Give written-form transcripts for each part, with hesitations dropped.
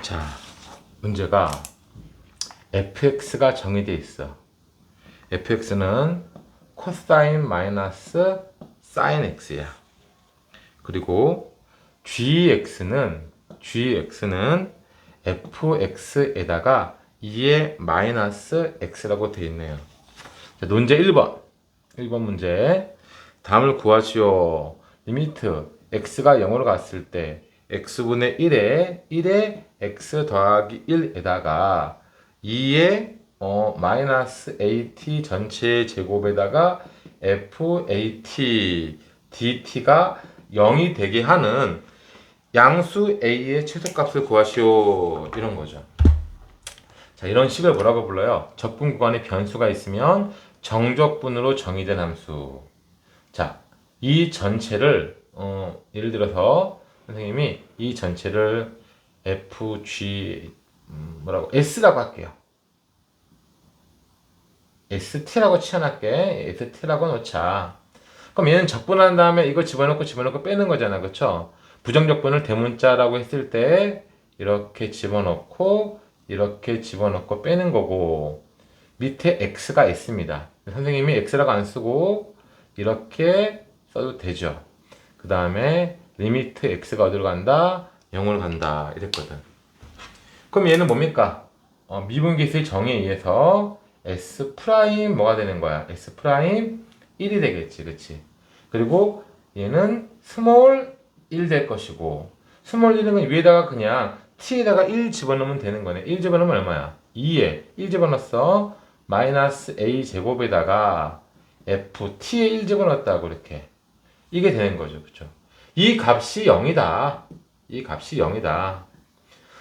자, 문제가 fx가 정의되어 있어. fx는 코사인 마이너스 사인 x야. 그리고 gx는 fx에다가 2의 마이너스 x라고 되어 있네요. 자, 논제 1번 문제. 다음을 구하시오. 리미트 x가 0으로 갔을 때 x분의 1에 x 더하기 1에다가 2의 마이너스 at 전체 제곱에다가 FAT DT가 0이 되게 하는 양수 A의 최소값을 구하시오. 이런 거죠. 자, 이런 식을 뭐라고 불러요? 적분 구간에 변수가 있으면 정적분으로 정의된 함수. 자, 이 전체를 예를 들어서 선생님이 이 전체를 FG S라고 할게요. ST라고 치환할게. ST라고 놓자. 그럼 얘는 적분한 다음에 이거 집어넣고 빼는 거잖아. 그쵸? 부정적분을 대문자라고 했을 때 이렇게 집어넣고 빼는 거고, 밑에 X가 있습니다. 선생님이 X라고 안 쓰고 이렇게 써도 되죠. 그 다음에 리미트 X가 어디로 간다? 0으로 간다. 이랬거든. 그럼 얘는 뭡니까? 미분계수의 정의에 의해서 S 프라임 뭐가 되는 거야? S 프라임 1이 되겠지, 그치? 그리고 얘는 스몰 1 될 것이고, 스몰 1은 위에다가 그냥 t에다가 1 집어넣으면 되는 거네. 1 집어넣으면 얼마야? 2에 1 집어넣었어. 마이너스 a 제곱에다가 ft에 1 집어넣었다고 이렇게. 이게 되는 거죠, 그쵸? 이 값이 0이다. 이 값이 0이다.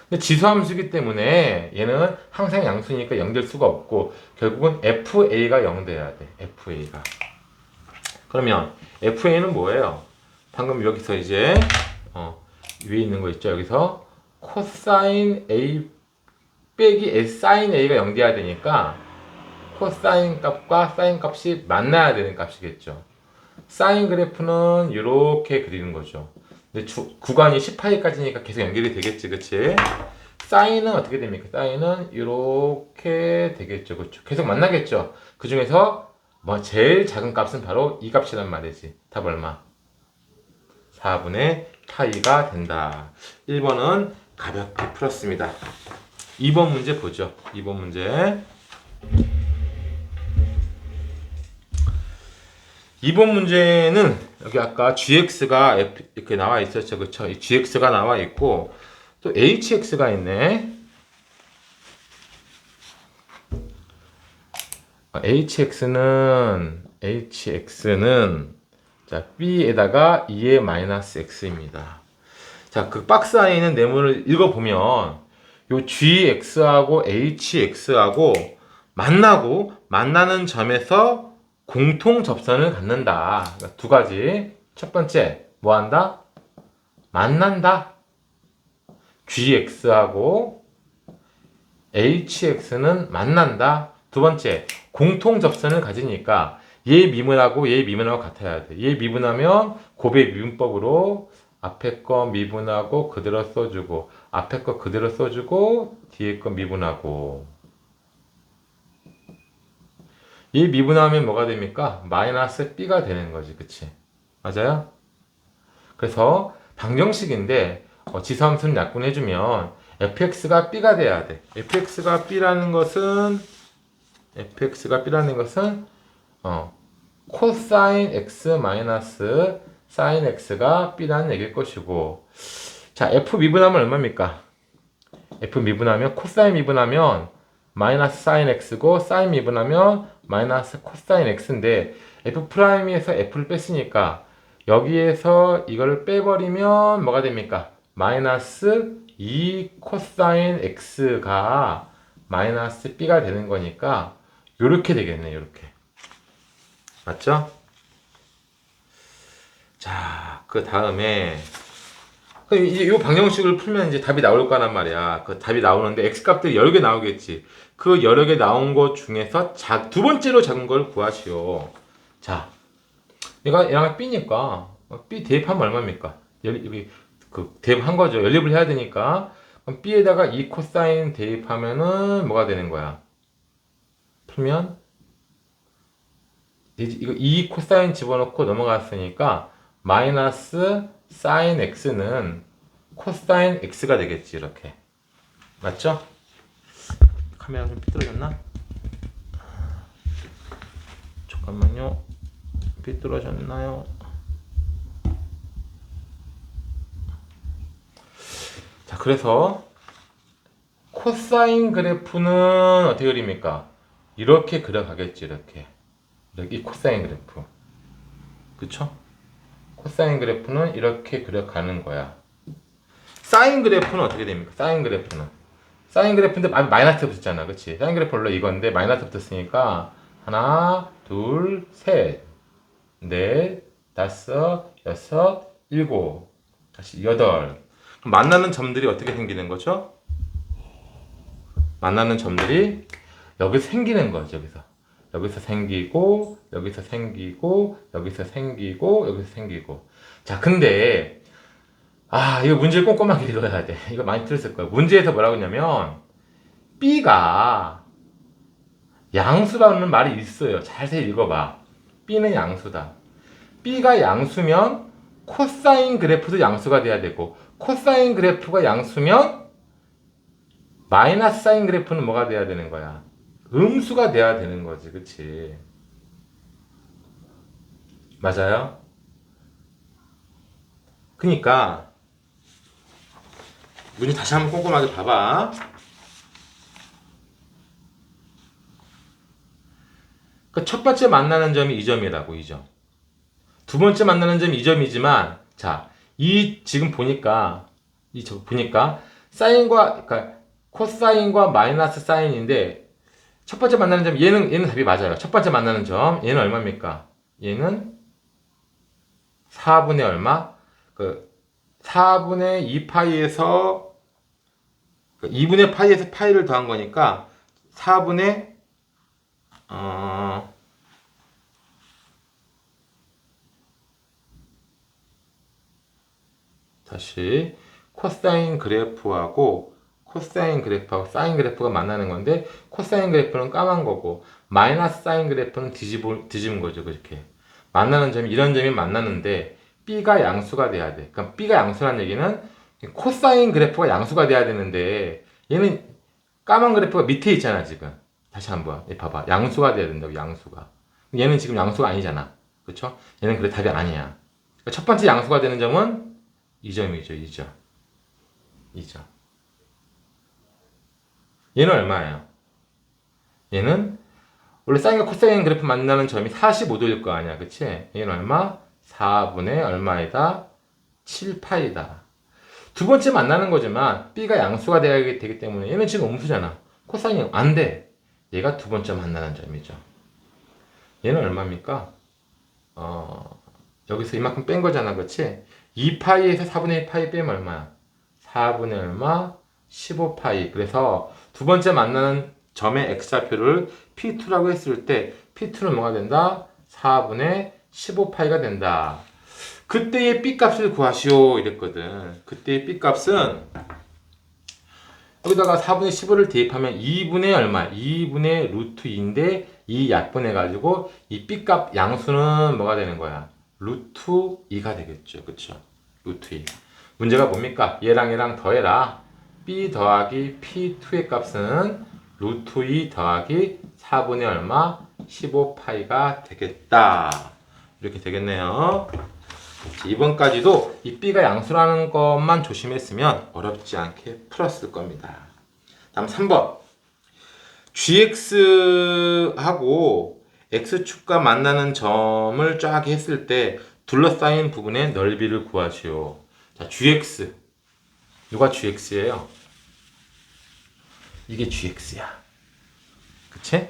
근데 지수함수이기 때문에 얘는 항상 양수니까 0 될 수가 없고, 결국은 FA가 0 돼야 돼. FA가. 그러면 FA는 뭐예요? 방금 여기서 이제 위에 있는 거 있죠? 여기서 코사인 A 빼기 사인 A가 0 돼야 되니까 코사인 값과 사인 값이 만나야 되는 값이겠죠. 사인 그래프는 이렇게 그리는 거죠. 근데 구간이 18까지니까 계속 연결이 되겠지, 그치? 사인은 어떻게 됩니까? 사인은 이렇게 되겠죠, 그쵸? 계속 만나겠죠. 그 중에서 제일 작은 값은 바로 이 값이란 말이지. 답 얼마? 4분의 파이가 된다. 1번은 가볍게 풀었습니다. 2번 문제 보죠. 2번 문제. 2번 문제는 여기 아까 gx가 이렇게 나와 있었죠. 그쵸? 이 gx가 나와 있고 또 hx가 있네. hx는 자, b에다가 2의 마이너스 x입니다. 자, 그 박스 안에 있는 내문을 읽어보면 요 gx하고 hx하고 만나는 점에서 공통 접선을 갖는다. 그러니까 두 가지. 첫 번째, 뭐 한다? 만난다. gx하고 hx는 만난다. 두 번째, 공통 접선을 가지니까 얘 미분하고 같아야 돼. 얘 미분하면 곱의 미분법으로 앞에 거 미분하고 그대로 써주고, 앞에 거 그대로 써주고, 뒤에 거 미분하고. 이 미분하면 뭐가 됩니까? 마이너스 b가 되는 거지, 그치? 맞아요? 그래서 방정식인데 지수함수는 약분해주면 fx가 b가 돼야 돼. fx가 b라는 것은 코사인 x 마이너스 사인 x가 b라는 얘기일 것이고, 자, f 미분하면 얼마입니까? f 미분하면 코사인 미분하면 마이너스 사인 x고, 사인 미분하면 마이너스 코사인 x인데 f 프라임에서 f를 뺐으니까 여기에서 이거를 빼버리면 뭐가 됩니까? 마이너스 2 코사인 x가 마이너스 b가 되는 거니까 요렇게 되겠네. 요렇게. 맞죠? 자, 그 다음에 이제 이 방정식을 풀면 이제 답이 나올 거란 말이야. 그 답이 나오는데 x값들이 여러 개 나오겠지. 그 여러 개 나온 것 중에서 두 번째로 작은 걸 구하시오. 자, 얘가 b니까 b 대입하면 얼마입니까? 여기 그 대입한 거죠. 연립을 해야 되니까 그럼 B에다가 이 코사인 대입하면은 뭐가 되는 거야? 풀면 이거 이 코사인 집어넣고 넘어갔으니까 마이너스 사인 x는 코사인 x가 되겠지. 이렇게 맞죠? 카메라 좀 삐뚤어졌나? 잠깐만요. 삐뚤어졌나요? 자, 그래서 코사인 그래프는 어떻게 그립니까? 이렇게 그려가겠지. 이렇게 이 코사인 그래프, 그쵸? 코사인 그래프는 이렇게 그려가는 거야. 사인 그래프는 어떻게 됩니까? 사인 그래프인데 마이너스 붙었잖아, 그치? 사인 그래프 원래 이건데 마이너스 붙었으니까 하나, 둘, 셋, 넷, 다섯, 여섯, 일곱, 다시 여덟. 그럼 만나는 점들이 어떻게 생기는 거죠? 만나는 점들이 여기서 생기는 거죠. 여기서 생기고, 여기서 생기고, 여기서 생기고, 여기서 생기고. 자, 근데 이거 문제를 꼼꼼하게 읽어야 돼. 이거 많이 들었을 거야. 문제에서 뭐라고 했냐면 B가 양수라는 말이 있어요. 자세히 읽어봐. B는 양수다. B가 양수면 코사인 그래프도 양수가 돼야 되고, 코사인 그래프가 양수면 마이너스 사인 그래프는 뭐가 돼야 되는 거야? 음수가 돼야 되는 거지. 그치? 맞아요? 그니까 문제 다시 한번 꼼꼼하게 봐봐. 그 첫 번째 만나는 점이 2점이라고, 2점. 두 번째 만나는 점이 2점이지만, 자, 지금 보니까, 그러니까 코사인과 마이너스 사인인데, 첫 번째 만나는 점, 얘는 답이 맞아요. 첫 번째 만나는 점, 얘는 얼마입니까? 얘는 4분의 얼마? 4분의 2파이에서, 2분의 파이에서 파이를 더한 거니까, 4분의, 다시 코사인 그래프하고 사인 그래프가 만나는 건데, 코사인 그래프는 까만 거고 마이너스 사인 그래프는 뒤집은 거죠. 그렇게 만나는 점이, 이런 점이 만나는데 B가 양수가 돼야 돼. 그러니까 B가 양수라는 얘기는 코사인 그래프가 양수가 돼야 되는데, 얘는 까만 그래프가 밑에 있잖아. 지금 다시 한번 봐봐. 양수가 돼야 된다고. 양수가. 얘는 지금 양수가 아니잖아. 그쵸? 얘는 그래 답이 아니야. 그러니까 첫 번째 양수가 되는 점은 2점이죠. 2점. 얘는 얼마예요? 얘는 원래 사인과 코사인 그래프 만나는 점이 45도일 거 아니야. 그치? 얘는 얼마? 4분의 얼마이다? 7파이다. 두 번째 만나는 거지만 B가 양수가 돼야 되기 때문에 얘는 지금 음수잖아. 코사인이 안 돼. 얘가 두 번째 만나는 점이죠. 얘는 얼마입니까? 여기서 이만큼 뺀 거잖아. 그치? 2파이에서 4분의 1파이 빼면 얼마야? 4분의 얼마? 15파이. 그래서 두 번째 만나는 점의 x좌표를 P2라고 했을 때 P2는 뭐가 된다? 4분의 15파이가 된다. 그때의 B값을 구하시오 이랬거든. 그때의 B값은 여기다가 4분의 15를 대입하면 2분의 얼마? 2분의 루트 2인데 이 약분해가지고 이 B값 양수는 뭐가 되는 거야? 루트 2가 되겠죠. 그쵸? 루트 2. 문제가 뭡니까? 얘랑 더해라. B 더하기 P2의 값은 루트 2 더하기 4분의 얼마? 15파이가 되겠다. 이렇게 되겠네요. 이번까지도 이 B가 양수라는 것만 조심했으면 어렵지 않게 풀었을 겁니다. 다음 3번. GX하고 X축과 만나는 점을 쫙 했을 때 둘러싸인 부분의 넓이를 구하시오. 자, GX. 누가 GX예요? 이게 GX야. 그치?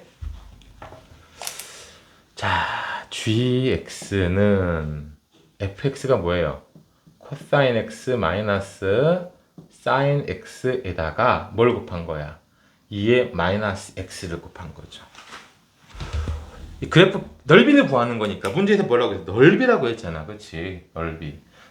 자, GX는 fx가 뭐예요? 코사인 x 마이너스 사인 x에다가 뭘 곱한 거야? 2의 마이너스 x를 곱한 거죠. 이 그래프 넓이를 구하는 거니까 문제에서 뭐라고 했어? 넓이라고 했잖아. 그치?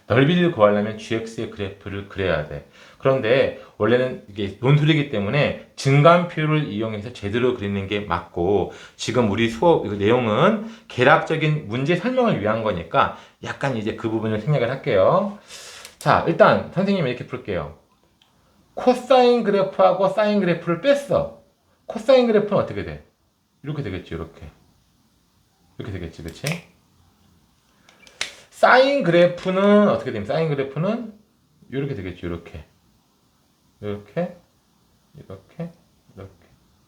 넓이를 구하려면 gx의 그래프를 그려야 돼. 그런데 원래는 이게 논술이기 때문에 증간표를 이용해서 제대로 그리는 게 맞고, 지금 우리 수업 이거 내용은 계략적인 문제 설명을 위한 거니까 약간 이제 그 부분을 생략을 할게요. 자, 일단 선생님이 이렇게 풀게요. 코사인 그래프하고 사인 그래프를 뺐어. 코사인 그래프는 어떻게 돼? 이렇게 되겠지, 이렇게. 이렇게 되겠지, 그치? 사인 그래프는 어떻게 됩니까? 사인 그래프는 이렇게 되겠죠, 이렇게. 이렇게, 이렇게, 이렇게,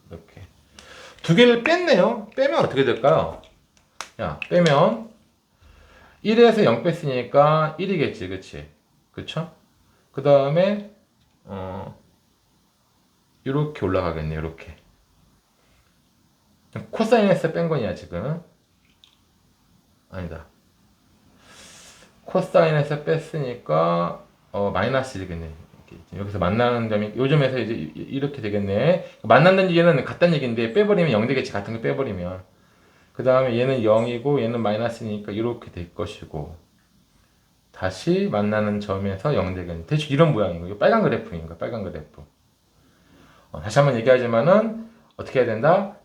이렇게. 두 개를 뺐네요. 빼면 어떻게 될까요? 야, 빼면 1에서 0 뺐으니까 1이겠지, 그치? 그쵸? 그 다음에, 이렇게 올라가겠네, 이렇게. 코사인에서 뺀 거냐, 지금? 아니다. 코사인에서 뺐으니까, 마이너스 1이겠네. 여기서 만나는 점이 요즘에서 이제 이렇게 되겠네. 만난다는 얘는 같다는 얘기인데 빼버리면 0 되겠지. 같은 거 빼버리면. 그 다음에 얘는 0이고 얘는 마이너스니까 이렇게 될 것이고, 다시 만나는 점에서 0 되겠네. 대충 이런 모양이고, 이거 빨간 그래프인 거야. 빨간 그래프. 다시 한번 얘기하지만은 어떻게 해야 된다?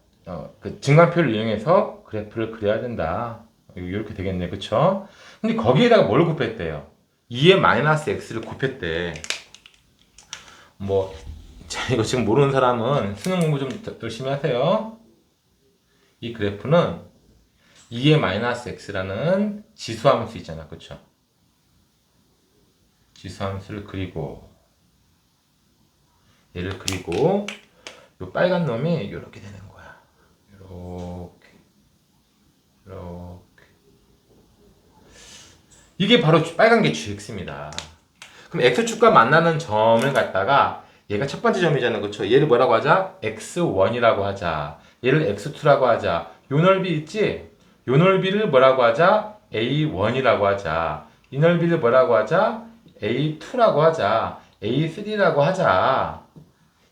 그 증간표를 이용해서 그래프를 그려야 된다. 이렇게 되겠네. 그쵸? 근데 거기에다가 뭘 곱했대요? 2의 마이너스 x를 곱했대. 뭐, 자, 이거 지금 모르는 사람은 수능 공부 좀 열심히 하세요. 이 그래프는 2의 마이너스 x라는 지수함수 있잖아. 그쵸? 지수함수를 그리고, 얘를 그리고, 요 빨간 놈이 이렇게 되는 거야. 이렇게, 이렇게. 이게 바로 빨간 게 gx입니다. 그럼 x축과 만나는 점을 갖다가 얘가 첫 번째 점이잖아. 그쵸? 얘를 뭐라고 하자? x1이라고 하자. 얘를 x2라고 하자. 요 넓이 있지? 요 넓이를 뭐라고 하자? a1이라고 하자. 이 넓이를 뭐라고 하자? a2라고 하자. a3라고 하자.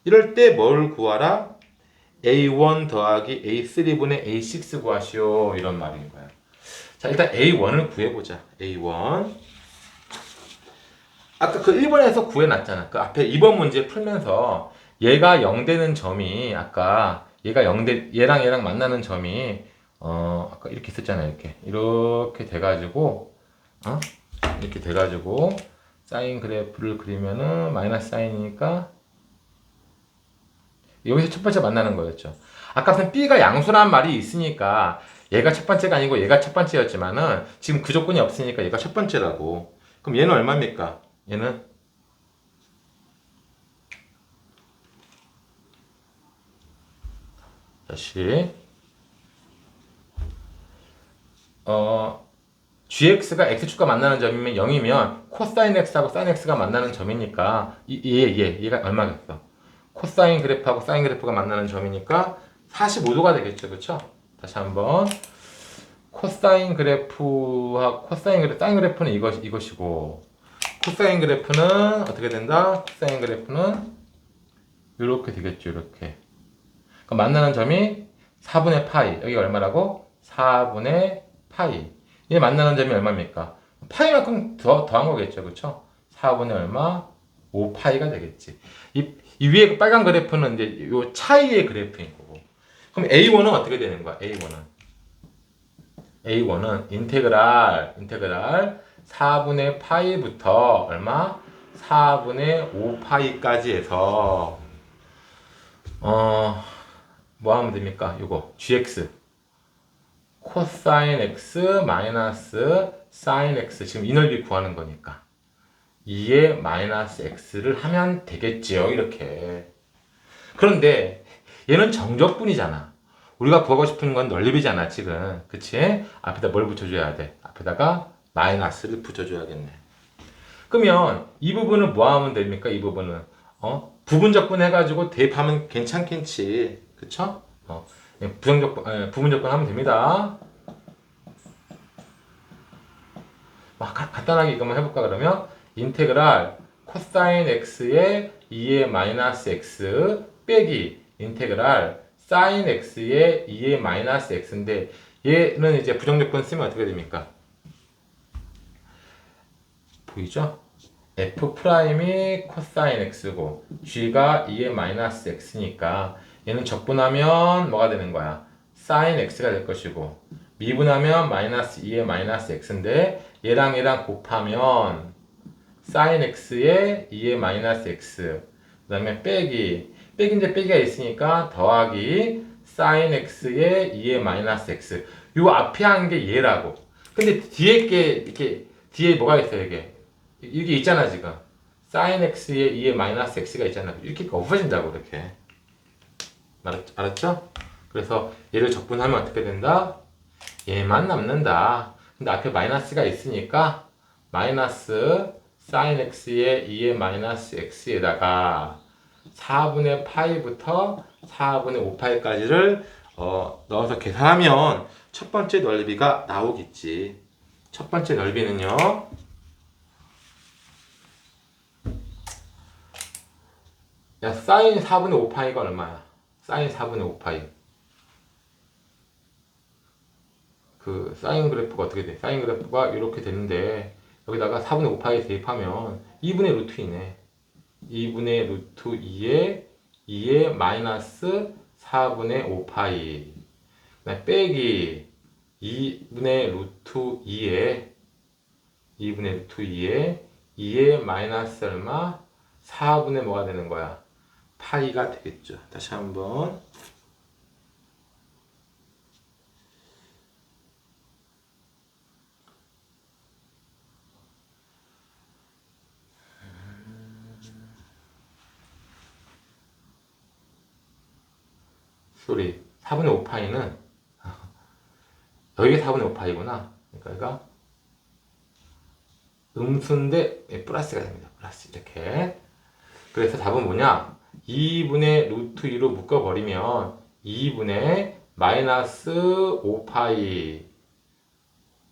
이럴 때 뭘 구하라? a1 더하기 a3분의 a6 구하시오. 이런 말인 거야. 자, 일단 a1을 구해보자. a1. 아까 그 1번에서 구해놨잖아. 그 앞에 2번 문제 풀면서 얘가 0 되는 점이, 아까 얘가 0 얘랑 만나는 점이, 아까 이렇게 있었잖아. 이렇게 돼가지고, 이렇게 돼가지고, 사인 그래프를 그리면은 마이너스 사인이니까, 여기서 첫 번째 만나는 거였죠. 아까는 B가 양수란 말이 있으니까, 얘가 첫 번째가 아니고 얘가 첫 번째였지만은, 지금 그 조건이 없으니까 얘가 첫 번째라고. 그럼 얘는 얼마입니까? 얘는 다시 gx가 x축과 만나는 점이면 0이면 코사인 x하고 사인 x가 만나는 점이니까 얘가 얼마겠어? 코사인 그래프하고 사인 그래프가 만나는 점이니까 45도가 되겠죠. 그쵸? 다시 한번 코사인 그래프하고 사인 그래프는 이것이고, 코사인 그래프는 어떻게 된다? 코사인 그래프는 이렇게 되겠죠. 이렇게. 그럼 만나는 점이 4분의 파이. 여기가 얼마라고? 4분의 파이. 얘 만나는 점이 얼마입니까? 파이만큼 더한 거겠죠. 그쵸? 4분의 얼마? 5파이가 되겠지. 이 위에 그 빨간 그래프는 이제 요 차이의 그래프인 거고. 그럼 A1은 어떻게 되는 거야? A1은 인테그랄 4분의 파이부터 얼마? 4분의 5파이까지 해서 뭐 하면 됩니까? 요거 gx 코사인 x 마이너스 사인 x, 지금 이 넓이 구하는 거니까 2의 마이너스 x를 하면 되겠지요. 이렇게. 그런데 얘는 정적분이잖아. 우리가 구하고 싶은 건 넓이잖아 지금. 그치? 앞에다 뭘 붙여줘야 돼? 앞에다가 마이너스를 붙여줘야겠네. 그러면 이 부분은 뭐 하면 됩니까? 이 부분은 부분적분 해가지고 대입하면 괜찮겠지. 그쵸? 부분적분 하면 됩니다. 간단하게 이것만 해볼까 그러면 인테그랄 코사인 x의 2의 마이너스 x 빼기 인테그랄 사인 x의 2의 마이너스 x인데, 얘는 이제 부정적분 쓰면 어떻게 됩니까? 보이죠? F'이 코사인 X고 G가 2의 마이너스 X니까 얘는 적분하면 뭐가 되는 거야? 사인 X가 될 것이고 미분하면 마이너스 2의 마이너스 X인데 얘랑 얘랑 곱하면 사인 X의 2의 마이너스 X 그 다음에 빼기인데 빼기가 있으니까 더하기 사인 X의 2의 마이너스 X 요 앞에 한 게 얘라고 근데 뒤에 게 이렇게 뒤에 뭐가 있어요 이게 있잖아 지금 사인 X의 2의 마이너스 X가 있잖아 이렇게 없어진다고 이렇게 알았죠? 그래서 얘를 적분하면 어떻게 된다? 얘만 남는다 근데 앞에 마이너스가 있으니까 마이너스 사인 X의 2의 마이너스 X에다가 4분의 파이부터 4분의 5파이까지를 넣어서 계산하면 첫 번째 넓이가 나오겠지. 첫 번째 넓이는요. 야, 사인 4분의 5파이가 얼마야? 사인 4분의 5파이. 그 사인 그래프가 어떻게 돼? 사인 그래프가 이렇게 되는데 여기다가 4분의 5파이 대입하면 2분의 루트 2네. 2분의 루트 2에 마이너스 4분의 5파이 빼기 2분의 루트 2에 마이너스 얼마? 4분의 뭐가 되는 거야? 파이가 되겠죠. 다시 한번 소리 4분의 5파이는 여기가 4분의 5파이구나. 그러니까 음수인데 플러스가 됩니다. 플러스 이렇게. 그래서 답은 뭐냐? 2분의 루트 2로 묶어버리면 2분의 마이너스 5파이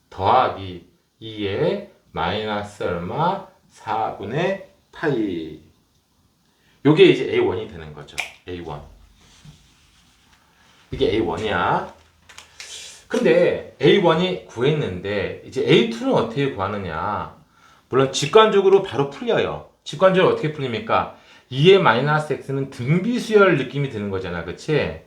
더하기 2에 마이너스 얼마? 4분의 파이. 요게 이제 A1이 되는 거죠. A1. 이게 A1이야. 근데 A1이 구했는데 이제 A2는 어떻게 구하느냐? 물론 직관적으로 바로 풀려요. 직관적으로 어떻게 풀립니까? 2의 마이너스 x는 등비수열 느낌이 드는 거잖아. 그치?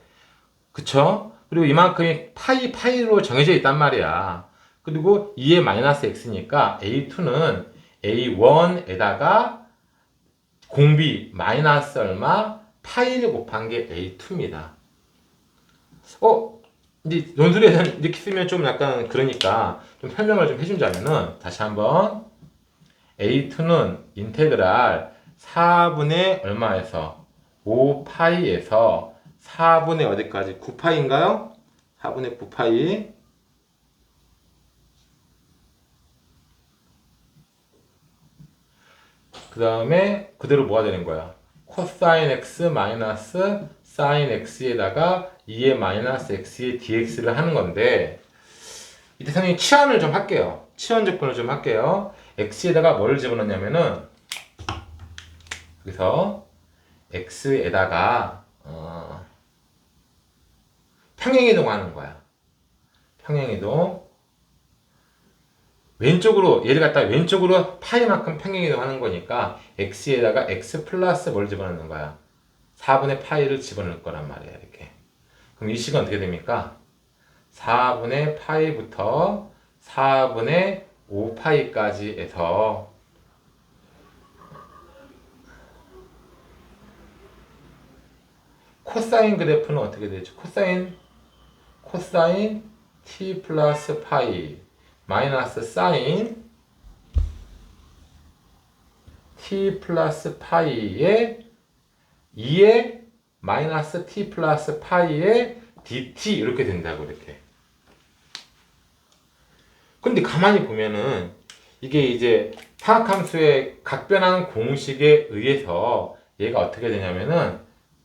그쵸? 그리고 이만큼이 파이로 정해져 있단 말이야. 그리고 2의 마이너스 x니까 A2는 A1에다가 공비 마이너스 얼마? 파이를 곱한 게 A2입니다. 이제 논술에서는 이렇게 쓰면 좀 약간 그러니까 좀 설명을 좀 해준다면은 다시 한번 A2는 인테그랄 4분의 얼마에서 5파이에서 4분의 어디까지 9파이인가요? 4분의 9파이 그 다음에 그대로 뭐가 되는 거야? 코사인 x 마이너스 사인 x에다가 2의 마이너스 x의 dx를 하는 건데 이때 선생님이 치환을 좀 할게요. 치환 조건을 좀 할게요. x에다가 뭘 집어넣냐면은 여기서 x에다가 평행이동 하는 거야. 평행이동 왼쪽으로 얘를 갖다가 왼쪽으로 파이만큼 평행이동 하는 거니까 x에다가 x 플러스 뭘 집어넣는 거야? 4분의 파이를 집어넣을 거란 말이야. 이렇게. 그럼 이 식은 어떻게 됩니까? 4분의 파이부터 4분의 5파이까지 해서 코사인 그래프는 어떻게 되죠? 코사인 t 플러스 파이 마이너스 사인 t 플러스 파이에 2에 마이너스 t 플러스 파이에 dt 이렇게 된다고 이렇게. 근데 가만히 보면은 이게 이제 사각함수의 각변하는 공식에 의해서 얘가 어떻게 되냐면은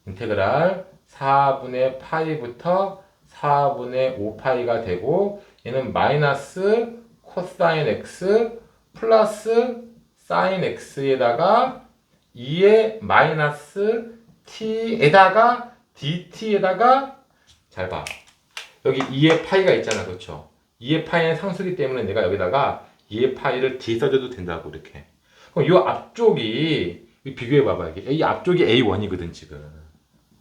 인테그랄 4분의 파이부터 4분의 5파이가 되고 얘는 마이너스 코사인 x 플러스 사인 x에다가 2의 마이너스 t에다가 dt에다가 잘 봐. 여기 2의 파이가 있잖아. 그렇죠? 2의 파이는 상수기 때문에 내가 여기다가 2의 파이를 d 써줘도 된다고 이렇게. 그럼 이 앞쪽이 비교해 봐봐. 이 앞쪽이 A1이거든 지금.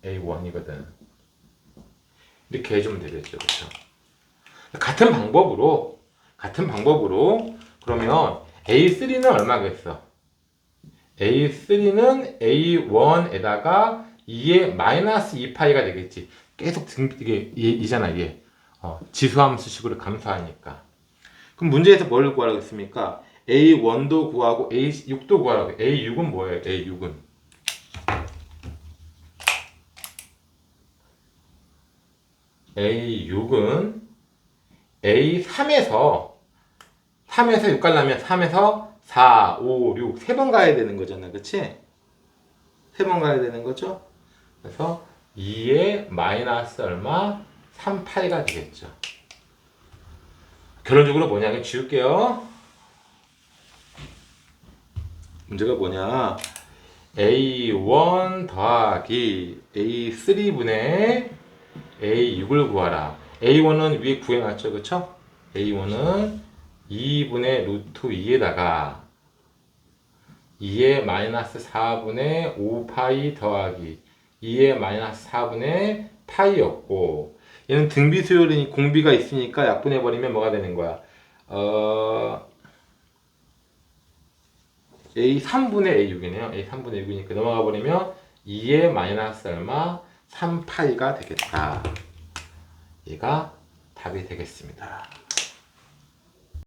A1이거든. 이렇게 해주면 되겠죠, 그렇죠? 같은 방법으로 그러면 A3는 얼마겠어? A3는 A1에다가 2의 마이너스 2파이가 되겠지. 계속 이게 이잖아 이게. 지수함수식으로 감소하니까. 그럼 문제에서 뭘 구하라고 했습니까? A1도 구하고 A6도 구하라고. A6은 뭐예요? A6은 A3에서 6 가려면 3에서 4, 5, 6 세 번 가야 되는 거잖아. 그치? 세 번 가야 되는 거죠? 그래서 2의 마이너스 얼마? 3파이가 되겠죠. 결론적으로 뭐냐? 그냥 지울게요. 문제가 뭐냐? A1 더하기 A3분의 A6을 구하라. A1은 위에 구해놨죠. 그쵸? A1은 2분의 루트 2에다가 2의 마이너스 4분의 5파이 더하기 2의 마이너스 4분의 파이였고, 얘는 등비 수열이니 공비가 있으니까 약분해버리면 뭐가 되는 거야? A3분의 A6이네요. A3분의 6이니까 넘어가 버리면 2의 마이너스 얼마? 3파이가 되겠다. 얘가 답이 되겠습니다.